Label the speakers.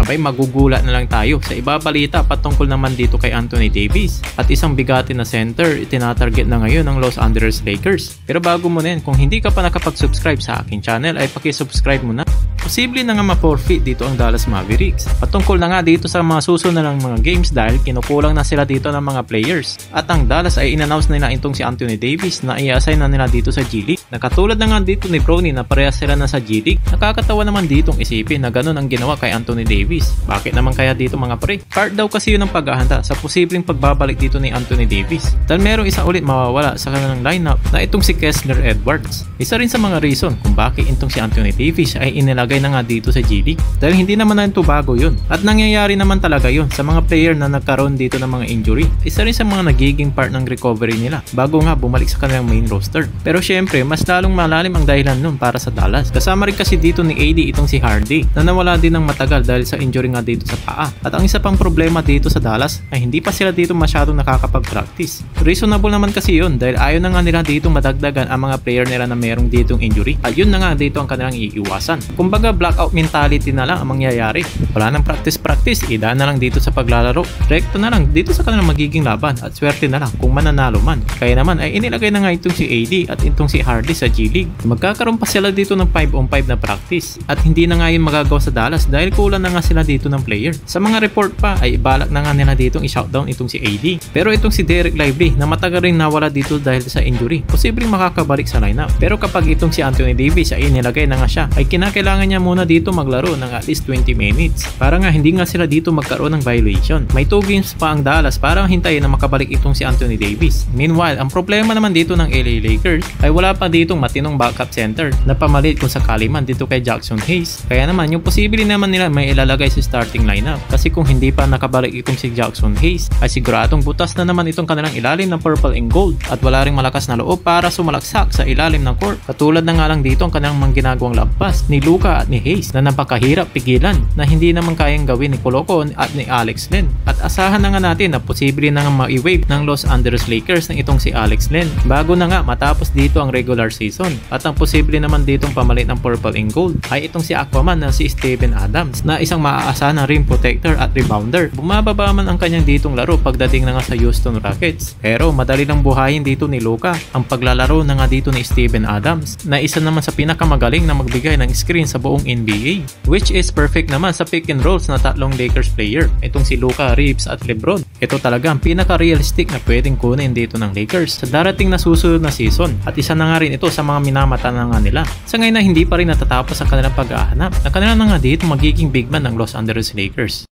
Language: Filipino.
Speaker 1: Abay magugulat na lang tayo sa ibabalita patungkol naman dito kay Anthony Davis at isang bigati na center itinatarget na ngayon ng Los Angeles Lakers. Pero bago mo na yan, kung hindi ka pa nakapag-subscribe sa aking channel ay pakisubscribe mo na. Posible na nga ma-forfeit dito ang Dallas Mavericks. Patungkol na nga dito sa mga susunod ng mga games dahil kinukulang na sila dito ng mga players. At ang Dallas ay in-announce nila itong si Anthony Davis na i-assign na nila dito sa G League. Nakatulad na nga dito ni Bronny na parehas sila na sa G League. Nakakatawa naman ditong isipin na ganun ang ginawa kay Anthony Davis. Bakit naman kaya dito mga pre? Part daw kasi yun ang paghahanda sa posibleng pagbabalik dito ni Anthony Davis. Dahil merong isa ulit mawawala sa kanilang lineup na itong si Kessler Edwards. Isa rin sa mga reason kung bakit itong si Anthony Davis ay inilagay na nga dito sa G League. Dahil hindi naman na ito bago yun. At nangyayari naman talaga yun sa mga player na nagkaroon dito ng mga injury. Isa rin sa mga nagiging part ng recovery nila bago nga bumalik sa kanilang main roster. Pero syempre, mas lalong malalim ang dahilan nun para sa Dallas. Kasama rin kasi dito ni AD itong si Hardy na nawala din ng matagal dahil sa injury nga dito sa paa. At ang isa pang problema dito sa Dallas ay hindi pa sila dito masyadong nakakapag-practice. Reasonable naman kasi yun dahil ayaw na nga nila dito madagdagan ang mga player nila na merong ditong injury. At yun na nga dito ang kanilang iiwasan. Kumbaga blackout mentality na lang ang mangyayari. Wala nang practice, idaan na lang dito sa paglalaro. Rekto na lang dito sa kanilang magiging laban at swerte na lang kung mananalo man. Kaya naman ay inilagay na nga itong si AD at itong si Hardy sa G League. Magkakaroon pa sila dito ng 5-on-5 na practice at hindi na nga yun magagawa sa Dallas dahil kulang na nga sila dito ng player. Sa mga report pa ay ibalak na nga nila ditong i-shoutdown itong si AD. Pero itong si Dereck Lively na matagal rin nawala dito dahil sa injury, posibleng makakabalik sa lineup. Pero kapag itong si Anthony Davis ay inilagay na nga siya, ay kinakailangan niya muna dito maglaro ng at least 20 minutes para nga hindi nga sila dito magkaroon ng violation. May 2 games pa ang Dallas para hintayin na makabalik itong si Anthony Davis. Meanwhile, ang problema naman dito ng LA Lakers ay wala pa ditong matinong backup center na pamalit kung sakali man dito kay Jackson Hayes. Kaya naman yung posible naman nila may ilalagay sa starting lineup kasi kung hindi pa nakabalik itong si Jackson Hayes ay siguradong butas na naman itong kanilang ilalim ng purple and gold at wala ring malakas na loob para sumalaksak sa ilalim ng court. Katulad na nga lang dito ang kanilang mga ginagawang lampas ni Luka at ni Hayes na napakahirap pigilan na hindi naman kayang gawin ni Koloko at ni Alex Len. At asahan na nga natin na posible na nga ma-wave ng Los Angeles Lakers ng itong si Alex Len bago na nga matapos dito ang regular season. At ang posible naman ditong pamalit ng purple and gold ay itong si Aquaman na si Steven Adams na isang maaasahan na rim protector at rebounder. Bumababa man ang kanyang ditong laro pagdating na nga sa Houston Rockets. Pero madali lang buhayin dito ni Luka ang paglalaro na nga dito ni Steven Adams na isa naman sa pinakamagaling na magbigay ng screen sa buong NBA, which is perfect naman sa pick and rolls na tatlong Lakers player, itong si Luka, Reeves at LeBron. Ito talaga ang pinaka-realistic na pwedeng kunin dito ng Lakers sa darating na susunod na season at isa na nga rin ito sa mga minamata na nga nila. Sa ngayon na hindi pa rin natatapos ang kanilang paghahanap na kanila na nga dito magiging big man ng Los Angeles Lakers.